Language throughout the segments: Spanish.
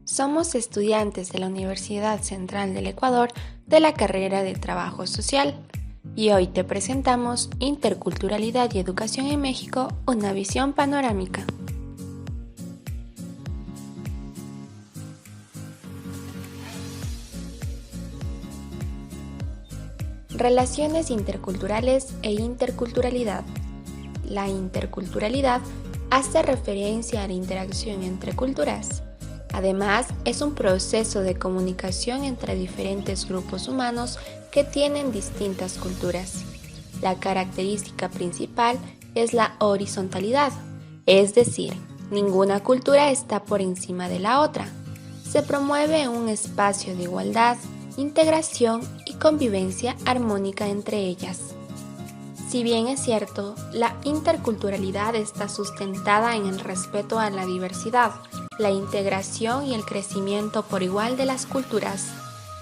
Somos estudiantes de la Universidad Central del Ecuador de la carrera de Trabajo Social y hoy te presentamos Interculturalidad y Educación en México, una visión panorámica. Relaciones interculturales e interculturalidad. La interculturalidad hace referencia a la interacción entre culturas. Además, es un proceso de comunicación entre diferentes grupos humanos que tienen distintas culturas. La característica principal es la horizontalidad, es decir, ninguna cultura está por encima de la otra. Se promueve un espacio de igualdad, integración y convivencia armónica entre ellas. Si bien es cierto, la interculturalidad está sustentada en el respeto a la diversidad, la integración y el crecimiento por igual de las culturas,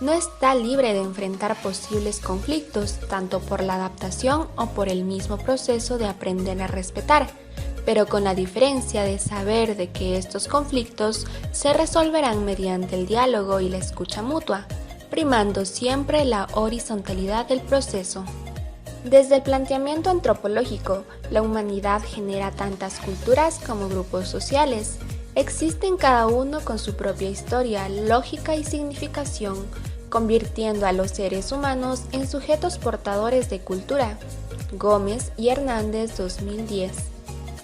no está libre de enfrentar posibles conflictos, tanto por la adaptación o por el mismo proceso de aprender a respetar, pero con la diferencia de saber de que estos conflictos se resolverán mediante el diálogo y la escucha mutua, primando siempre la horizontalidad del proceso. Desde el planteamiento antropológico, la humanidad genera tantas culturas como grupos sociales. Existen cada uno con su propia historia, lógica y significación, convirtiendo a los seres humanos en sujetos portadores de cultura. Gómez y Hernández 2010.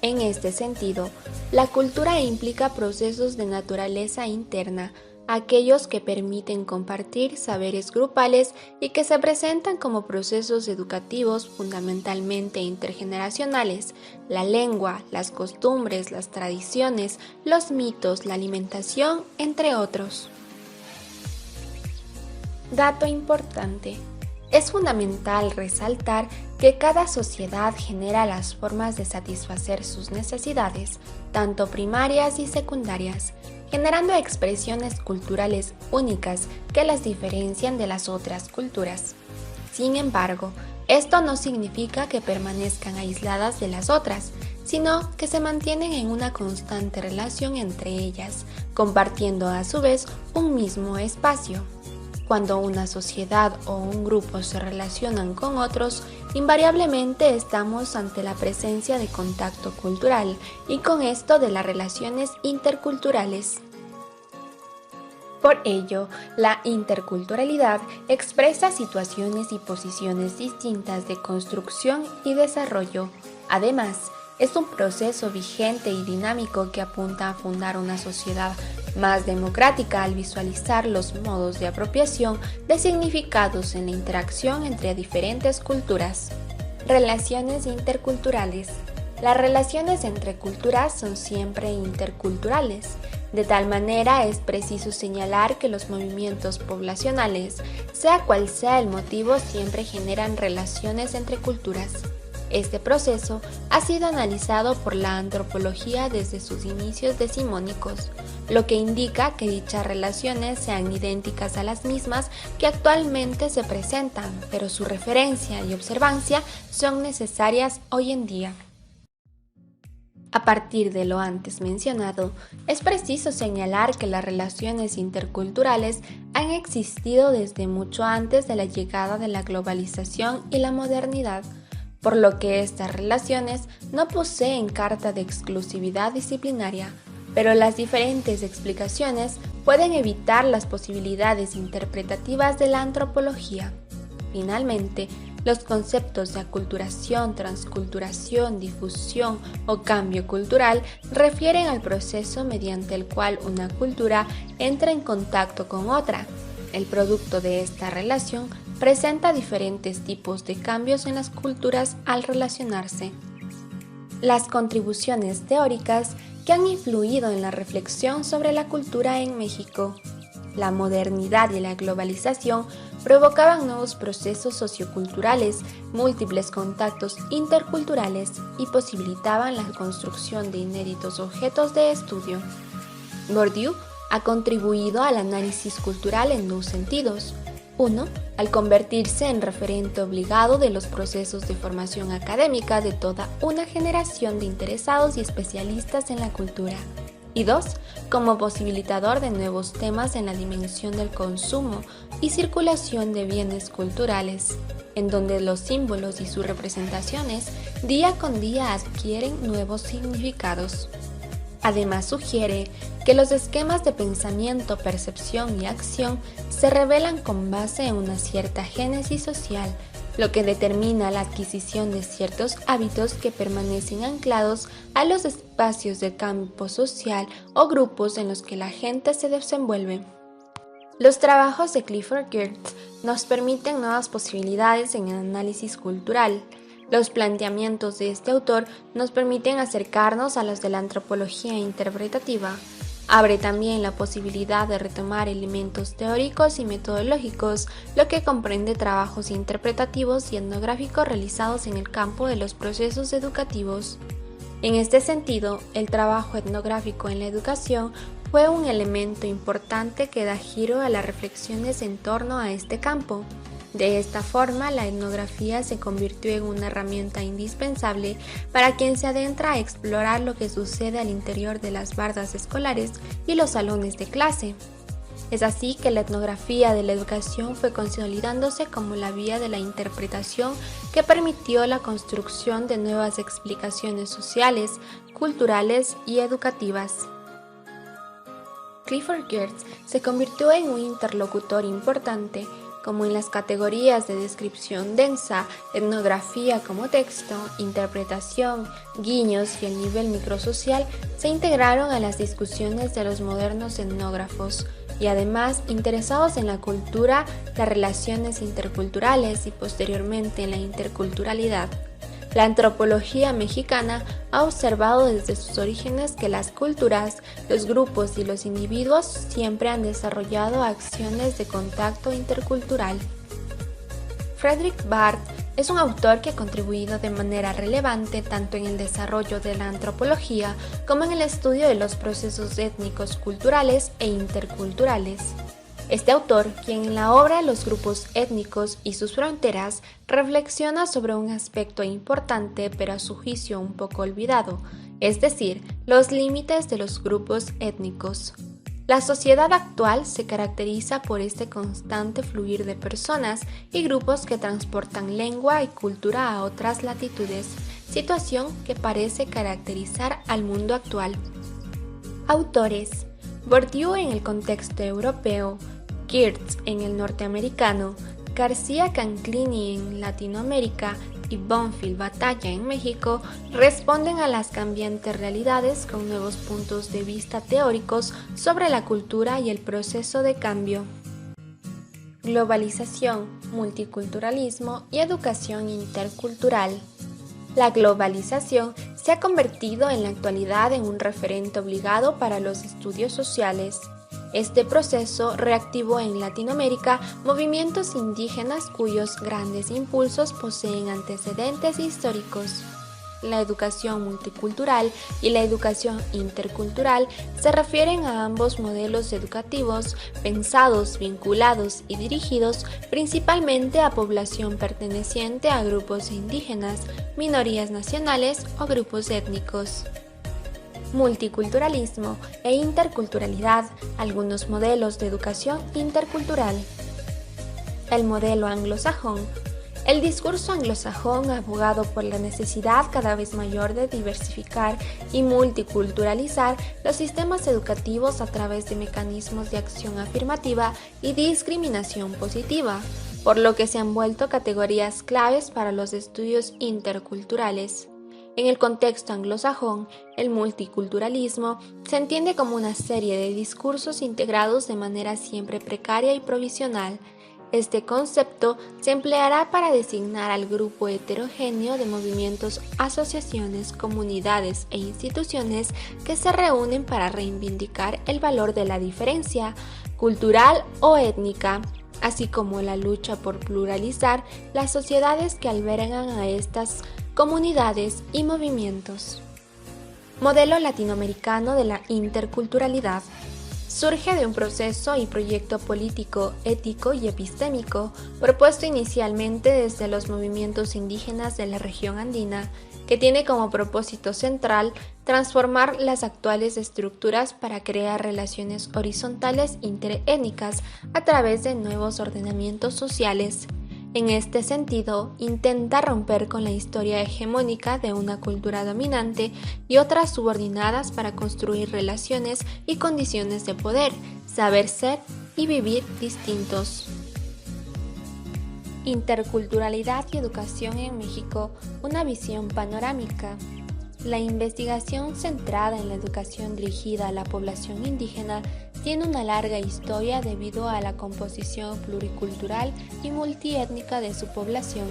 En este sentido, la cultura implica procesos de naturaleza interna, aquellos que permiten compartir saberes grupales y que se presentan como procesos educativos fundamentalmente intergeneracionales, la lengua, las costumbres, las tradiciones, los mitos, la alimentación, entre otros. Dato importante. Es fundamental resaltar que cada sociedad genera las formas de satisfacer sus necesidades, tanto primarias y secundarias, generando expresiones culturales únicas que las diferencian de las otras culturas. Sin embargo, esto no significa que permanezcan aisladas de las otras, sino que se mantienen en una constante relación entre ellas, compartiendo a su vez un mismo espacio. Cuando una sociedad o un grupo se relacionan con otros, invariablemente estamos ante la presencia de contacto cultural y con esto de las relaciones interculturales. Por ello, la interculturalidad expresa situaciones y posiciones distintas de construcción y desarrollo. Además, es un proceso vigente y dinámico que apunta a fundar una sociedad más democrática al visualizar los modos de apropiación de significados en la interacción entre diferentes culturas. Relaciones interculturales. Las relaciones entre culturas son siempre interculturales. De tal manera es preciso señalar que los movimientos poblacionales, sea cual sea el motivo, siempre generan relaciones entre culturas. Este proceso ha sido analizado por la antropología desde sus inicios decimónicos, lo que indica que dichas relaciones sean idénticas a las mismas que actualmente se presentan, pero su referencia y observancia son necesarias hoy en día. A partir de lo antes mencionado, es preciso señalar que las relaciones interculturales han existido desde mucho antes de la llegada de la globalización y la modernidad, por lo que estas relaciones no poseen carta de exclusividad disciplinaria, pero las diferentes explicaciones pueden evitar las posibilidades interpretativas de la antropología. Finalmente, los conceptos de aculturación, transculturación, difusión o cambio cultural refieren al proceso mediante el cual una cultura entra en contacto con otra. El producto de esta relación presenta diferentes tipos de cambios en las culturas al relacionarse. Las contribuciones teóricas que han influido en la reflexión sobre la cultura en México. La modernidad y la globalización provocaban nuevos procesos socioculturales, múltiples contactos interculturales y posibilitaban la construcción de inéditos objetos de estudio. Bourdieu ha contribuido al análisis cultural en dos sentidos. 1. Al convertirse en referente obligado de los procesos de formación académica de toda una generación de interesados y especialistas en la cultura. Y 2. como posibilitador de nuevos temas en la dimensión del consumo y circulación de bienes culturales, en donde los símbolos y sus representaciones día con día adquieren nuevos significados. Además sugiere que los esquemas de pensamiento, percepción y acción se revelan con base en una cierta génesis social, lo que determina la adquisición de ciertos hábitos que permanecen anclados a los espacios del campo social o grupos en los que la gente se desenvuelve. Los trabajos de Clifford Geertz nos permiten nuevas posibilidades en el análisis cultural. Los planteamientos de este autor nos permiten acercarnos a los de la antropología interpretativa. Abre también la posibilidad de retomar elementos teóricos y metodológicos, lo que comprende trabajos interpretativos y etnográficos realizados en el campo de los procesos educativos. En este sentido, el trabajo etnográfico en la educación fue un elemento importante que da giro a las reflexiones en torno a este campo. De esta forma, la etnografía se convirtió en una herramienta indispensable para quien se adentra a explorar lo que sucede al interior de las bardas escolares y los salones de clase. Es así que la etnografía de la educación fue consolidándose como la vía de la interpretación que permitió la construcción de nuevas explicaciones sociales, culturales y educativas. Clifford Geertz se convirtió en un interlocutor importante, como en las categorías de descripción densa, etnografía como texto, interpretación, guiños y el nivel microsocial se integraron a las discusiones de los modernos etnógrafos y además interesados en la cultura, las relaciones interculturales y posteriormente en la interculturalidad. La antropología mexicana ha observado desde sus orígenes que las culturas, los grupos y los individuos siempre han desarrollado acciones de contacto intercultural. Fredrik Barth es un autor que ha contribuido de manera relevante tanto en el desarrollo de la antropología como en el estudio de los procesos étnicos, culturales e interculturales. Este autor, quien en la obra Los grupos étnicos y sus fronteras reflexiona sobre un aspecto importante pero a su juicio un poco olvidado, es decir, los límites de los grupos étnicos. La sociedad actual se caracteriza por este constante fluir de personas y grupos que transportan lengua y cultura a otras latitudes, situación que parece caracterizar al mundo actual. Autores: Bourdieu en el contexto europeo, Geertz en el norteamericano, García Canclini en Latinoamérica y Bonfil Batalla en México responden a las cambiantes realidades con nuevos puntos de vista teóricos sobre la cultura y el proceso de cambio. Globalización, multiculturalismo y educación intercultural. La globalización se ha convertido en la actualidad en un referente obligado para los estudios sociales. Este proceso reactivó en Latinoamérica movimientos indígenas cuyos grandes impulsos poseen antecedentes históricos. La educación multicultural y la educación intercultural se refieren a ambos modelos educativos pensados, vinculados y dirigidos principalmente a población perteneciente a grupos indígenas, minorías nacionales o grupos étnicos. Multiculturalismo e interculturalidad, algunos modelos de educación intercultural. El modelo anglosajón. El discurso anglosajón ha abogado por la necesidad cada vez mayor de diversificar y multiculturalizar los sistemas educativos a través de mecanismos de acción afirmativa y discriminación positiva, por lo que se han vuelto categorías claves para los estudios interculturales. En el contexto anglosajón, el multiculturalismo se entiende como una serie de discursos integrados de manera siempre precaria y provisional. Este concepto se empleará para designar al grupo heterogéneo de movimientos, asociaciones, comunidades e instituciones que se reúnen para reivindicar el valor de la diferencia cultural o étnica, así como la lucha por pluralizar las sociedades que albergan a estas comunidades y movimientos. Modelo latinoamericano de la interculturalidad. Surge de un proceso y proyecto político, ético y epistémico propuesto inicialmente desde los movimientos indígenas de la región andina, que tiene como propósito central transformar las actuales estructuras para crear relaciones horizontales interétnicas a través de nuevos ordenamientos sociales. En este sentido, intenta romper con la historia hegemónica de una cultura dominante y otras subordinadas para construir relaciones y condiciones de poder, saber ser y vivir distintos. Interculturalidad y educación en México, una visión panorámica. La investigación centrada en la educación dirigida a la población indígena tiene una larga historia debido a la composición pluricultural y multiétnica de su población.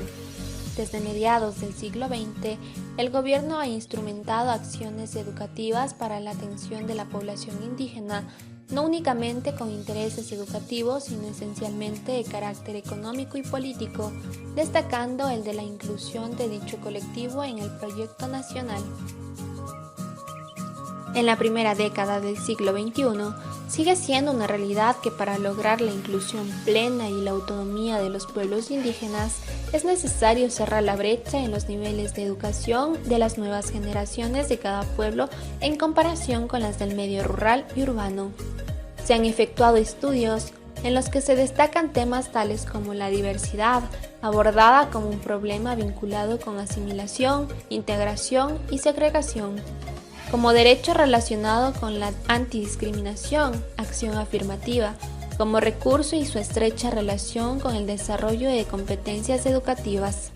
Desde mediados del siglo XX, el gobierno ha instrumentado acciones educativas para la atención de la población indígena, no únicamente con intereses educativos, sino esencialmente de carácter económico y político, destacando el de la inclusión de dicho colectivo en el proyecto nacional. En la primera década del siglo XXI, sigue siendo una realidad que para lograr la inclusión plena y la autonomía de los pueblos indígenas es necesario cerrar la brecha en los niveles de educación de las nuevas generaciones de cada pueblo en comparación con las del medio rural y urbano. Se han efectuado estudios en los que se destacan temas tales como la diversidad, abordada como un problema vinculado con asimilación, integración y segregación, como derecho relacionado con la antidiscriminación, acción afirmativa, como recurso y su estrecha relación con el desarrollo de competencias educativas.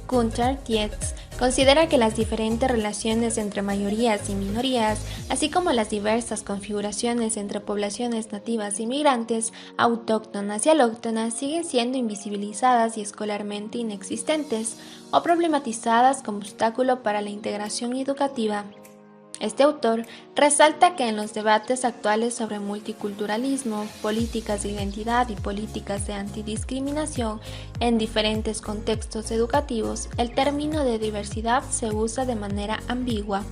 Gunther Dietz considera que las diferentes relaciones entre mayorías y minorías, así como las diversas configuraciones entre poblaciones nativas y migrantes, autóctonas y alóctonas, siguen siendo invisibilizadas y escolarmente inexistentes o problematizadas como obstáculo para la integración educativa. Este autor resalta que en los debates actuales sobre multiculturalismo, políticas de identidad y políticas de antidiscriminación en diferentes contextos educativos, el término de diversidad se usa de manera ambigua.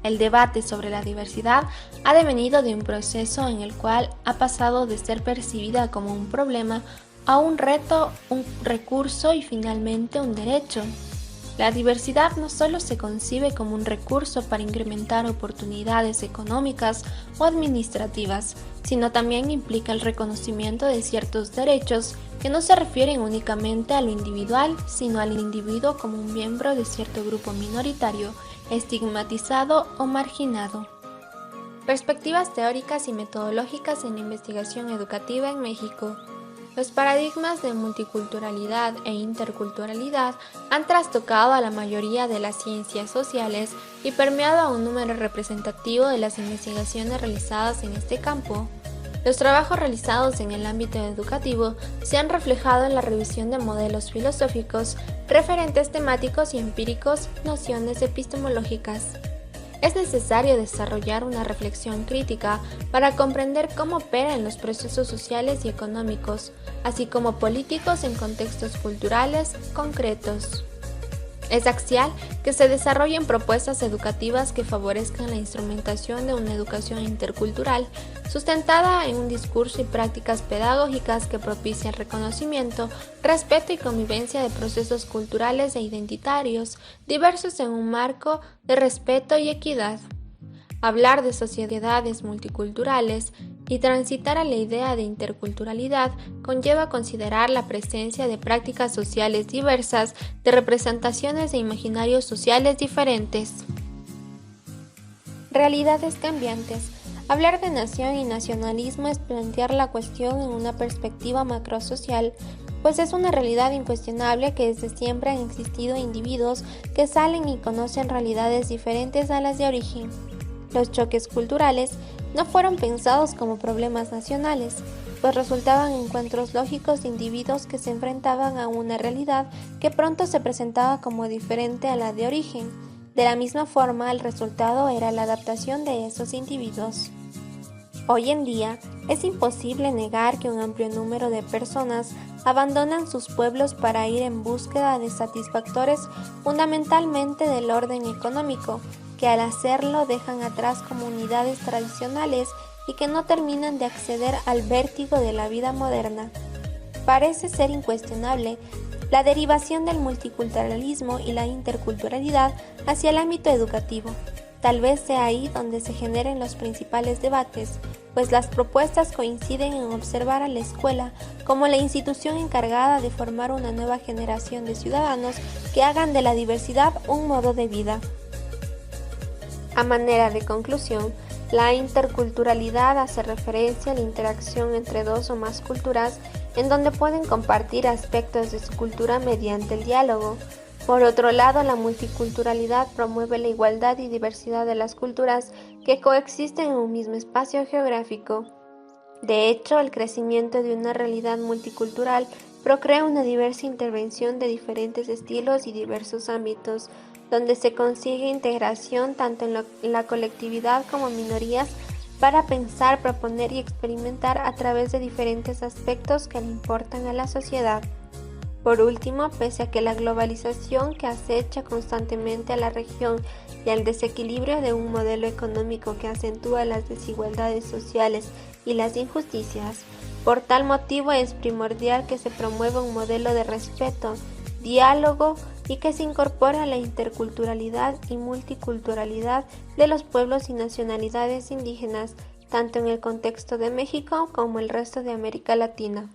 El debate sobre la diversidad ha devenido de un proceso en el cual ha pasado de ser percibida como un problema a un reto, un recurso y finalmente un derecho. La diversidad no solo se concibe como un recurso para incrementar oportunidades económicas o administrativas, sino también implica el reconocimiento de ciertos derechos que no se refieren únicamente a lo individual, sino al individuo como un miembro de cierto grupo minoritario, estigmatizado o marginado. Perspectivas teóricas y metodológicas en la investigación educativa en México. Los paradigmas de multiculturalidad e interculturalidad han trastocado a la mayoría de las ciencias sociales y permeado a un número representativo de las investigaciones realizadas en este campo. Los trabajos realizados en el ámbito educativo se han reflejado en la revisión de modelos filosóficos, referentes temáticos y empíricos, nociones epistemológicas. Es necesario desarrollar una reflexión crítica para comprender cómo operan los procesos sociales y económicos, así como políticos en contextos culturales concretos. Es axial que se desarrollen propuestas educativas que favorezcan la instrumentación de una educación intercultural, sustentada en un discurso y prácticas pedagógicas que propicien reconocimiento, respeto y convivencia de procesos culturales e identitarios, diversos en un marco de respeto y equidad. Hablar de sociedades multiculturales y transitar a la idea de interculturalidad conlleva considerar la presencia de prácticas sociales diversas, de representaciones e imaginarios sociales diferentes. Realidades cambiantes. Hablar de nación y nacionalismo es plantear la cuestión en una perspectiva macrosocial, pues es una realidad incuestionable que desde siempre han existido individuos que salen y conocen realidades diferentes a las de origen. Los choques culturales no fueron pensados como problemas nacionales, pues resultaban encuentros lógicos de individuos que se enfrentaban a una realidad que pronto se presentaba como diferente a la de origen. De la misma forma, el resultado era la adaptación de esos individuos. Hoy en día, es imposible negar que un amplio número de personas abandonan sus pueblos para ir en búsqueda de satisfactores fundamentalmente del orden económico, que al hacerlo dejan atrás comunidades tradicionales y que no terminan de acceder al vértigo de la vida moderna. Parece ser incuestionable la derivación del multiculturalismo y la interculturalidad hacia el ámbito educativo. Tal vez sea ahí donde se generen los principales debates, pues las propuestas coinciden en observar a la escuela como la institución encargada de formar una nueva generación de ciudadanos que hagan de la diversidad un modo de vida. A manera de conclusión, la interculturalidad hace referencia a la interacción entre dos o más culturas en donde pueden compartir aspectos de su cultura mediante el diálogo. Por otro lado, la multiculturalidad promueve la igualdad y diversidad de las culturas que coexisten en un mismo espacio geográfico. De hecho, el crecimiento de una realidad multicultural procrea una diversa intervención de diferentes estilos y diversos ámbitos, donde se consigue integración tanto en la colectividad como en minorías para pensar, proponer y experimentar a través de diferentes aspectos que le importan a la sociedad. Por último, pese a que la globalización que acecha constantemente a la región y al desequilibrio de un modelo económico que acentúa las desigualdades sociales y las injusticias, por tal motivo es primordial que se promueva un modelo de respeto, diálogo y que se incorpore a la interculturalidad y multiculturalidad de los pueblos y nacionalidades indígenas, tanto en el contexto de México como el resto de América Latina.